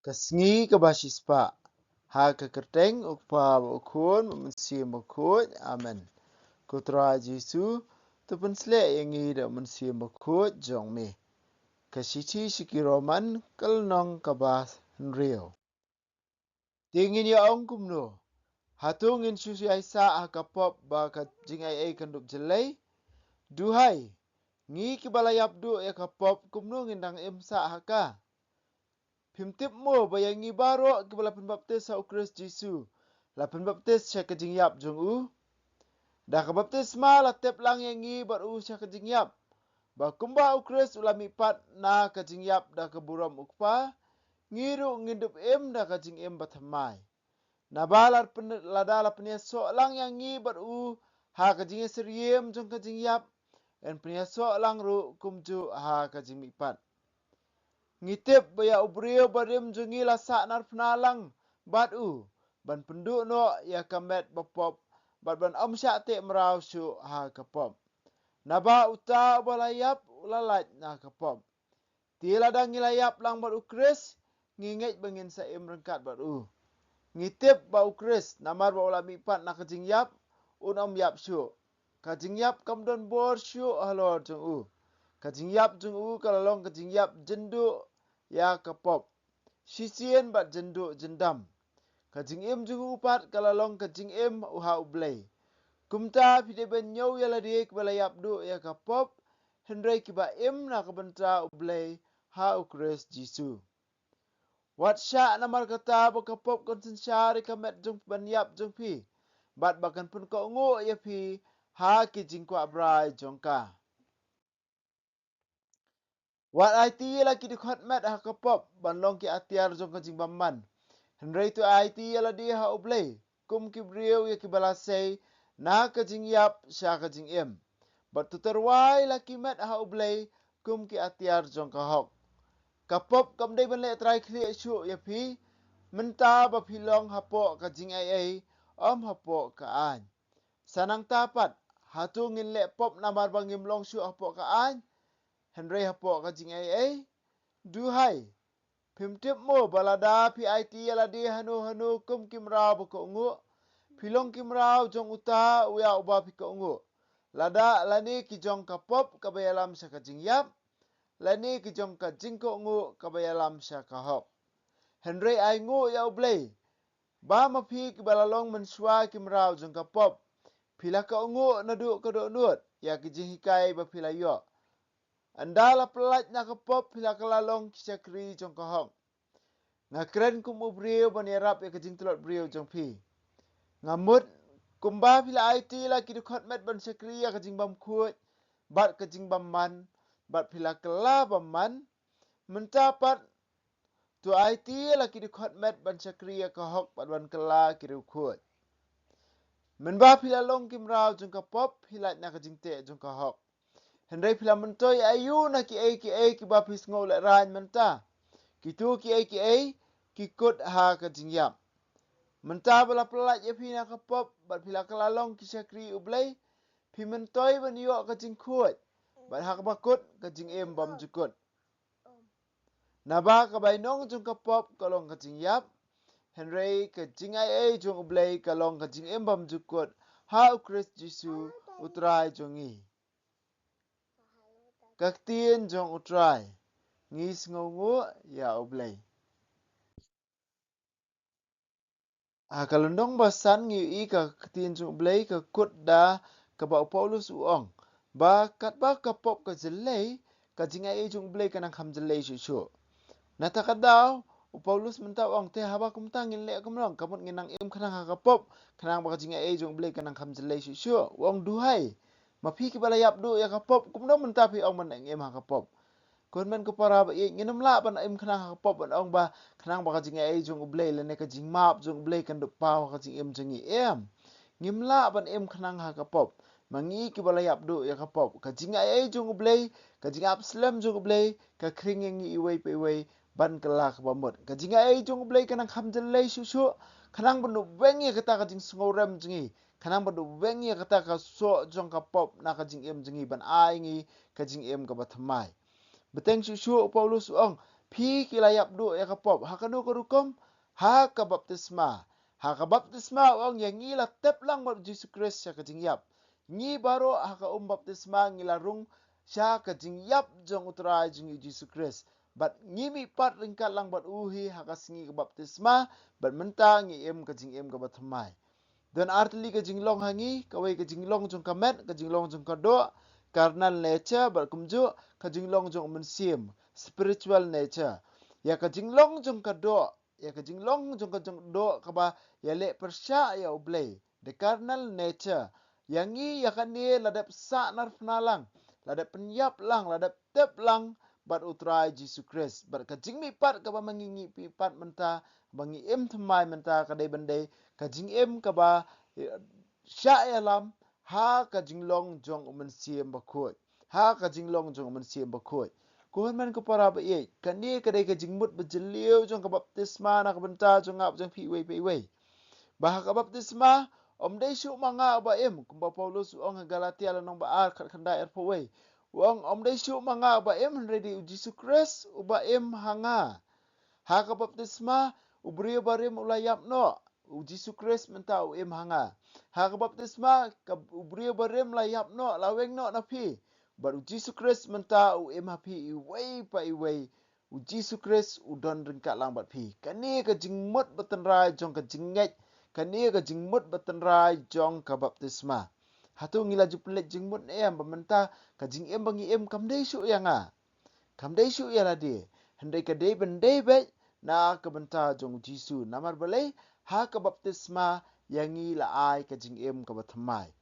Kasngi kabasispa. Ha kekerteng ukpa ukun mensi makut. Amen. Kutra Jesu tupun slek yang ida mensi makut jong me. Kasiti sikiroman kalnong kabas nrio. Tingin ya ong kumno. Hatungin susu aisa akapop ba kajingai kandup jelai. Duhai. Ngi kibalayap du ya kapop kumno ngindang imsa haka. Pimtip mo bayang ngi baro kibala penbaptis sa ukris Jesu. La penbaptis siya kajingyap jong u. Dah kabaptis ma la tep lang yang ngi bar u siya kajingyap. Ba kumba ukris ulami pat na kajingyap dah keburam ukpa. Ngiru ngindup im dah kajing im batamai. Nabalar ladala peniaso lang yang ngi bar u ha kajing seriem jong kajingyap. En peniaso lang ru kumju ha kajing mipat. Ngitip baya ubrio barim jungi lasak nar penalang bat u. Ban penduk no ya kamet bapop. Bat ban omsya te merau su ha kapop. Naba uta balayap ulalaj na kapop. Tila dah ngilayap lang bat ukris. Ngingit bengin sa im rengkat bat u. Ngitip ba ukris namar ba ulami pat na kajing yap. Un om yap su. Kajing yap kamdon bor su halor jung u. Kajing yap jung u kalalong kajing yap jendu ya kapop. Sisien bat jendu jendam. Kajing im jung u pat kalalong kajing im uha ublay. Kumta pide ben nyau ya ladi kebala yap du ya kapop. Hendrai kiba im na kebenta ublay ha ukris Jesu. Wat syak namar kata bakapop konsen syari kamet jung ban yap jung pi. Bat bakan pun ko ngu ya pi ha ki jingkwa brai jongka. Wat IT lagi di khotmat ha kapop ban long ki atiar jong ka jing bamman. Hendrai tu IT la di ha ublay. Kum ki briu ya ki balasay na ka jing yap sya ka jing im. Bat tu terwai laki met ha ublay kum ki atiar jong ka hok. Kapop kam dai ban le trai kli su ya pi. Menta ba pilong hapo ka jing ai om hapo ka an. Sanang tapat hatu ngin le pop namar bangim long su hapo ka an. Hendrai hapo ka jing ai. Duhai. Pimtip mo balada pi IT aladi hanu kum kimrau bako ungu. Pilong kimrau jong uta uya uba pi ko ungu. Lada lani ki jong kapop kabayalam sa ka jing yap. Lani ki jong ka jing ko ungu kabayalam sa ka hok. Hendrai ai ngu ya ublay. Ba mapi kibalalong mensua kimrau jong kapop. Pila ka ungu nadu ka do nut. Ya ki jing hikai ba pila yo. Andala pelaj na kapop pila kalalong kisya kri jong ka hok. Ngakren kumu brio banirap ya kajing telot brio jong pi. Ngamut kumba pila IT la ki dukot met ban sekri ya kajing bam kuat. Bat kajing bam man. Bat pila kela bam man. Mentapat tu IT la ki dukot met ban sekri ya kahok bat ban kela ki dukut. Menba pila long kimrau jong kapop pila na kajing te jong kahok. Hendai pila mentoy ayu na ki ai ki bapis ngol ran menta. Kitu ki ai kikut ha kajing yap. Menta bala pelat ya pina kapop bat pila kalalong kisya kri ublay. Pi mentoy ban yo kajing kuat. Bat ha kabakut kajing em bam jukut. Naba kabay nong jong kapop kalong kajing yap. Henry kajing ai jong ublay kalong kajing em bam jukut. Ha ukris Jesu utrai jongi. Kaktien jong utrai. Ngis ngongu ya ublay. Kalundong basan ngi i ka kaktien jong ublay ka kut da kaba Paulus uong. Ba kat ba kapop ka jelay kajing ai jong ublay kanang kham jelay su. Nata kadaw Paulus menta uong te haba kumta ngin le kumlong kamut nginang im kanang ha kapop kanang ba kajing ai jong ublay kanang kham jelay su. Uong duhai. Mapi ki balayap du ya kapop kumno menta pi ong man im ha kapop. Kun men ko para ba nginam la ban im kanang ha kapop ban ong ba kanang ba kajing ai jong ublay le ne kajing map jong ublay kan du pau kajing im jengi em. Ngimla ban im kanang ha kapop. Mangi ki balayap du ya kapop. Kajing ai jong ublay kajing Absalom jong ublay ka kring ngi iway pe iway ban kala ka bamut. Kajing ai jong ublay kanang kham jelay su. Kanang banu wengi kata kajing sngorem jengi. Kanang banu wengi kata ka so jong kapop na kajing im jengi ban ai ngi kajing im ka batamai. Beteng su Paulus ong Pi kilayap do ya kapop. Hakanu kerukom. Haka baptisma. Haka baptisma orang yang ngila tep lang buat Yesus Kristus ya kejingyap. Ngi baro haka baptisma ngilarung sya kejingyap jong utara jong Yesus Kristus. Bat ngimi pat ringkat lang buat uhi haka singi ke baptisma. Bat mentang ngi kejing ke batamai. Dan artili kejinglong hangi, kawai kejinglong jong kamet, kejinglong jong kado, carnal nature berkumju, kejinglong jong mensim, spiritual nature. Ya kejinglong jong kado, ya kejinglong jong kado kaba ya le persya ya ublay. The carnal nature. Yang ni ya kan ni ladap sa nar penalang, ladap penyap lang, ladap tep lang, bat utrai Yesus Kristus. Bat kejing mi pat kaba mengingi pat mentah, bangi temai mentah kadai bandai. Kajing kaba sya alam ha kajing long jong mensiam bakut. Ha kajing long jong mensiam bakut. Kuhan man ko para ba ye. Kani kadai kajing mut berjeliu jong baptisma nak benta jong ngap jong piwei. Bah baptisma dai syuk manga ba kumba Paulus ong Galatia lanong ba ar kat khandai ar pawei. Wong dai syuk manga ba ready Yesus Kristus uba hanga. Ha baptisma ubrio barim ulayap no. Yesus Kristus mentau hanga. Ha baptisma ubrio barim layap no laweng no napi. Baru Yesus Kristus mentau hapi iwei pa iwei. Yesus Kristus udon ringkat lang bat pi. Kani ka jingmut betenrai jong ka jinget. Kani ka jingmut betenrai jong ka baptisma. Hatu ngila jupelet jingmut bementa ka jing bangi kamdai syuk yanga. Kamdai syuk ya ladi. Hendai ka dei bendai bet na kebenta jong Jisu namar balai ha ke baptisma yang ngi la ai ke jing ka batamai.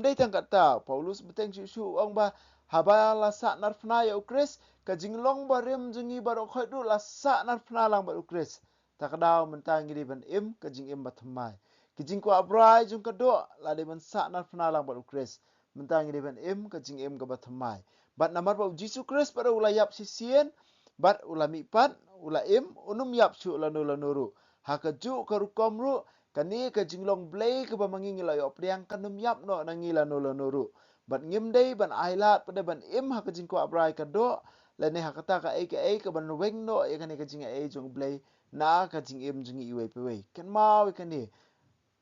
Dei tang kata Paulus beteng syuk ong ba haba la sa nar fna ya ukris ke jing long barim jengi barok khodu la sa nar fna lang ba ukris. Takdau mentang ngi ban ke jing batamai. Ke jing ko abrai jong kado la de ban sa nar fna lang ba ukris. Mentang ngi ban ke jing ka batamai. Bat namar ba Jisu Kristus pada ulayap sisien bat ulami pat ula unum yap syuk lanu. Hakajuk karukom ru kani ka jinglong blay ke bamangi ngilayo priang kanum yap no nangi lanu. Bat ngimdai ban ailat pada ban haka jingko abrai kado lane hakata ka ke ban weng no ya kani ka jinga jong blay na ka jing jingi iwe pewe. Kan mau kani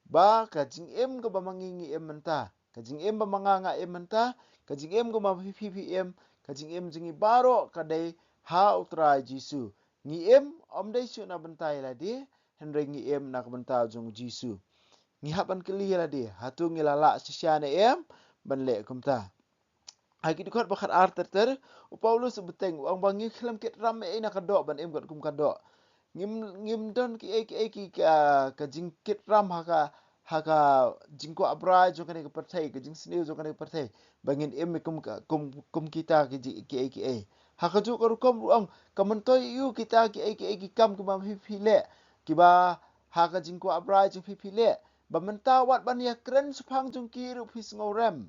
ba ka jing ke bamangi ngi mentah. Ka jing bamanga mentah, ka jing ko ma ppm, ka jing jingi baro kadai ha utrai Jisu. Ngiem dai syuk na bentai la dia. Hendrai ngiem nak bentai jong Jisu. Ngihapan keli la dia. Hatu ngilala sisyane ban le kumta. Hagi dikot bakat arter Paulus beteng ang bangi kelam kit ram nak kadok ban got kum kadok. Ngim don ki ka jing kit ram haka jingko abrai jong kan ke pertai ke jing sniu jong kan ke pertai. Bangin kum kita ki. Haka juk karukom ruang kamantoi yu kita ki kam kumam hipile kiba haka jingko abrai jing hipile bamenta wat ban ya kren sepang jong kiru pis ngorem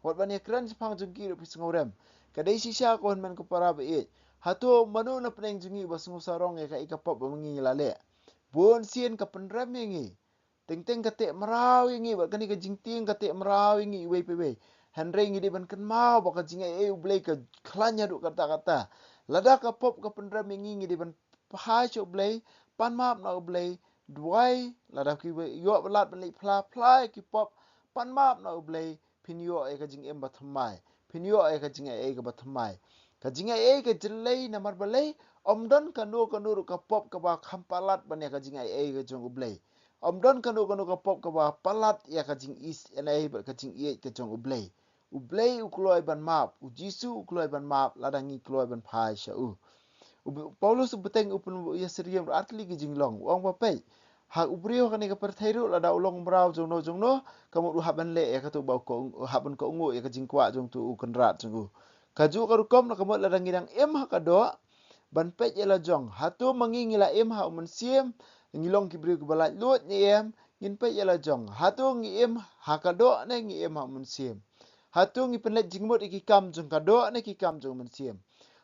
wat ban ya kren sepang jong kiru pis ngorem kadai sisa ko man ko para be hatu manu na peneng jingi basungu sarong ya ka ikapop bamangi lale bon sien ka penrem ngi teng kate merau ngi wat kani ka jingting kate merau ngi we Henry ngi di ban kan mau baka jingai ublay ka klanya du kata-kata. Lada ka pop ka pendra ngi di ban pahai cho ublay pan map na ublay duai lada ki yo belat ban play ki pop pan map na ublay pinyo ka jing batamai. Pinyo ka jingai ka batamai. Ka jingai ka jelay na marbalay omdon kanu ka pop ka ba kampalat ban ya ka jingai ka jong ublay. Omdon kanu ka pop ka ba palat ya ka jing is na ka jing ka jong ublay. Ublay ukloi ban map, Jisu ukloi ban map, ladangi ukloi ban pai syau. Paulus beteng upun ya seriam artli ki jinglong, wong papai. Ha ubrio kan ka perthairu lada ulong brau jongno, kamu du haban le ya katu bau ko haban ko ungu ya ka jingkwa jong tu kenrat jong. Kaju karukom na kamu ladangi dang hakado ban pej ela jong. Hatu mangingila ha umansiem ngilong ki brio balat lut ni ngin pej ela jong. Hatu ngi hakado na ngi ha umansiem. Hatu ngi penlet jingmut iki kam jong kado ne ki kam jong mensiam.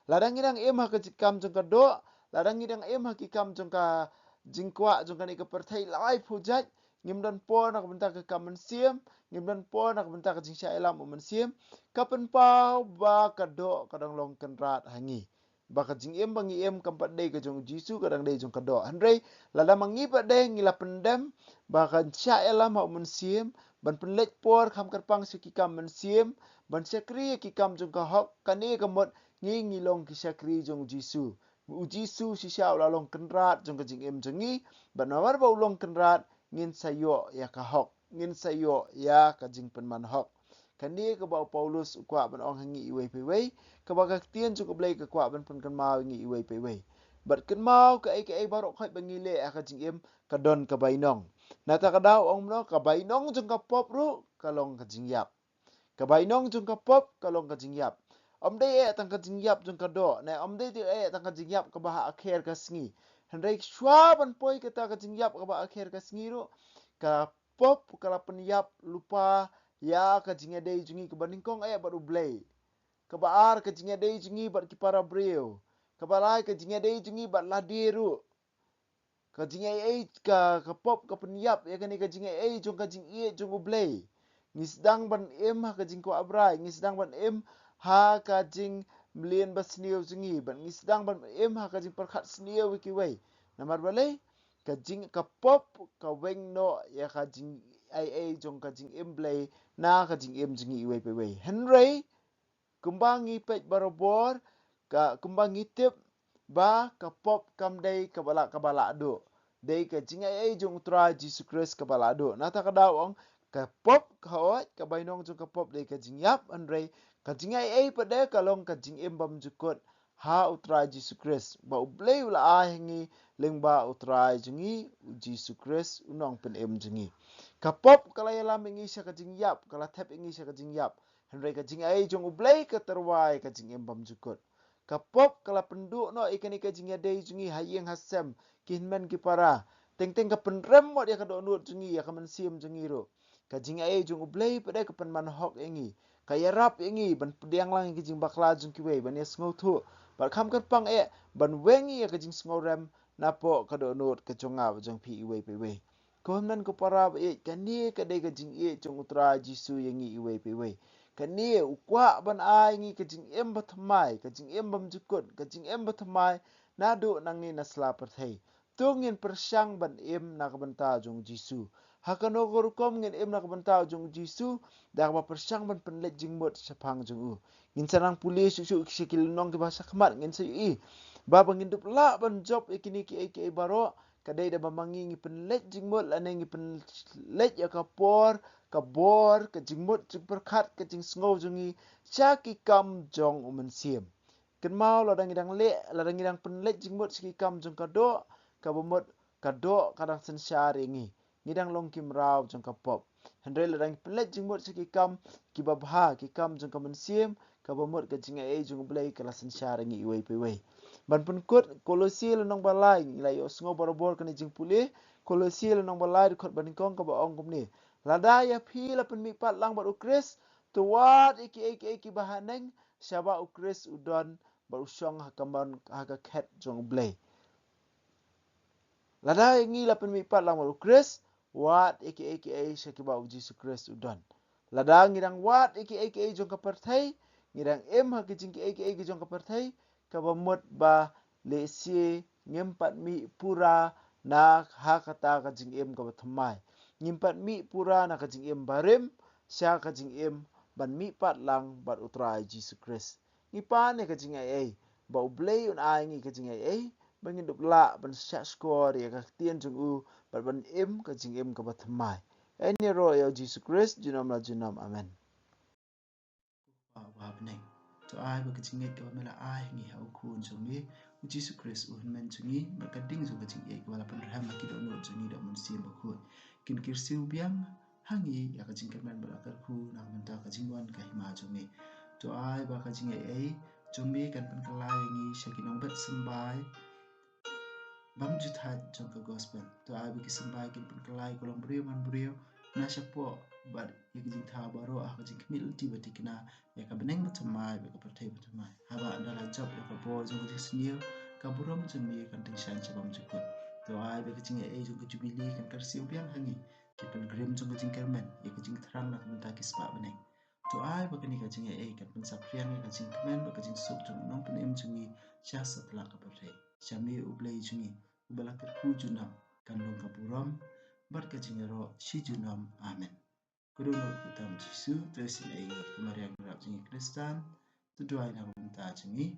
Ladang idang ha ka kam jong kado, ladang idang ha ki kam jong ka jingkwa jong kan ka pertai live hujat ngimdan po nak bentak ka kam mensiam, ngimdan po nak bentak ka jingsya elam mensiam, kapen pau ba kado kadang long kenrat hangi. ba ka jing em bangi em kam pat dei ka jong Jisu kadang dei jong kado handrei lada mangi pat dei ngila pendem ba kan cha elam ha mun siem ban penlet por kam kerpang si kikam men siem ban sekri kikam jong ka hok kani kamot ngi ngilong ki sekri jong Jisu u Jisu si sha ulalong kenrat jong ka jing em jengi ban nawar ba ulong kenrat ngin sayo ya ka hok ngin sayo ya ka jing penman hok kani ka ba Paulus kwa ban ong hangi iwei pe wei ka ba ka tien ju ka blai ka kwa ban pun kan mau ngi iwei pe wei bat kan mau ka ai barok khoi bangile ka jing em ka don ka bainong na ta ka dau ong no ka bainong jung ka pop ru ka long ka jing yap ka bainong jung ka pop ka long ka jing yap om dei tang ka jing yap jung ka do na om dei tang ka jing yap ka ba akher ka sngi handai shwa ban poi ka ta ka jing yap ka ba akher ka sngi ru ka pop ka la pen yap lupa ya ka jing dei jungi ka baning kong baru blai ka baar ka jing dei jungi bat ki para breu ka balai ka jing dei jungi bat ladiru ka jing ka pop ka pen yap ya ka jing jung ka jing jung blai ngisdang ban em ha ka jing ko abrai ngisdang ban em ha ka jing mlien ba sniu jungi ban ngisdang ban em ha ka jing perkhat sniu ki wei namar balai ka jing ka pop ka weng no ya ka jing jong ka jing em blai na ka jing em jungi wei pe wei henry kumbangi pej barobor ka kumbangi tip ba ka pop kam dei ka bala do dei ka jing jong tra Jesus Christ ka bala do na ta ka daw ka pop ka oi ka bainong jong ka pop dei ka jing yap andre ka jing pa de ka long ka jing em bam jukot ha utra Jesus Christ ba ublei ula a hingi lengba utra jingi Jesus Christ unong pen em jingi ka pop kala yala mengi sha ka jing yap kala tap ingi sha ka jing yap henry ka jing jong ublei ka terwai ka jing em bam jukot ka pop kala penduk no ikan ka jing dei jingi hayeng hasem kinmen ki para teng teng ka penrem mo dia ka do nut jingi ya ka men sim jingi ro ka jing jong ublei pada ka pen man hok ingi ka yarap ingi ban pediang lang ki jing bakla jong ki wei ban yes ngau thu bar kham kan pang ban wengi ya ka jing ngau rem napo ka do nut ka jonga jong pi wei pe wei ko nan ko para ka ni ka dei ka jing jong utra Jisu yangi wei pe wei ka ni ukwa ban ai ngi ka jing em ba thamai ka jing em bam jukut ka jing em ba thamai na do nang ni nasla per thei tungin persyang ban em na ka banta jong Jisu hakano gor kom ngin em na ka banta jong Jisu da ba persyang ban penlet jing mot sapang jong u ngin sarang pulis su sikil nong ki bahasa khmat ngin se i ba bangin dup la ban job ikini ki baro kadai da bamangi ngi penlet jing mot la ngi penlet ya ka por ka bor ka jing mot jing perkhat ka jing sngo jungi cha ki kam jong umen siem ken mau la dang idang penlet jing mot ki kam jong ka do ka bomot ka do kadang sen syari ngi ngidang long kim rau jong ka pop hendrei la dang penlet jing mot ki kam ki babha ki kam jong ka men siem ka bomot ka jing jong blai ka la sen syari ngi wei pe wei ban pun kot kolosi le nong balai la yo sngo borobor kan jing pulih kolosi le nong balai khot ban kong ka ba ong kum ni lada ya phi la pen mi pat lang ba ukris to wat iki bahaneng syaba ukris udon ba usyong hakaman haka khet jong blai lada ngi la pen mi pat lang ba ukris wat iki syakiba Jesus Christ udon lada ngirang wat iki jong ka perthai ngirang em ha ki jing iki jong ka perthai ka ba mot ba le si ngempat mi pura na ha kata ka jing em ka thamai ngimpat mi pura na ka jing em barim sya ka jing em ban mi pat lang bat utrai Jesus Christ ngipa ne ka jing ba ublei un ai ngi ka jing bangin dup la ban sya skor ya ka tien jung u ban em ka jing em ka ba thamai any ro ya Jesus Christ jinam la jinam amen wa bnei to ai ba ka chinge ka mela ai ngi ha ku so me Jesus Christ u men chungi ba ka ding so ka chinge ka wala pan raham ki do no chungi do mun sim ba ku kin kir siu biang hangi ya ka chinge men ba ka ku na man ta ka jingwan ka hima so me to ai ba ka chinge cho me kan pan ka lai ngi shakinong bat sambai bam ju tha trong ka gospel to ai ba ki sambai kin pan ka lai ko long brio man brio na shapo bar ya ki jing tha baro a ka jing mil ti ba tikna ya ka beneng betumai ba ka pertai betumai haba adalah job ya ka bo jong ka senior ka burom jong mi kan ting shan chabam jukut to ai ba ka jing jong ka jubili kan kar siu biang hangi ki pan grim jong ka jing kermen ya ka jing thrang na kan ta ki spa beneng to ai ba ka ni ka jing kan pan sapriang ya ka jing kemen ba ka jing sok jong nong pen em jong Syah setelah kapatre. Syami ublay jungi. Ubalakat ku junam. Kandung kapuram. Berkacingero si junam. Amen. Kudunod kutam Jisu. Tesin ay kumariang gerap jungi Kristan. Tuduay na kumta jungi.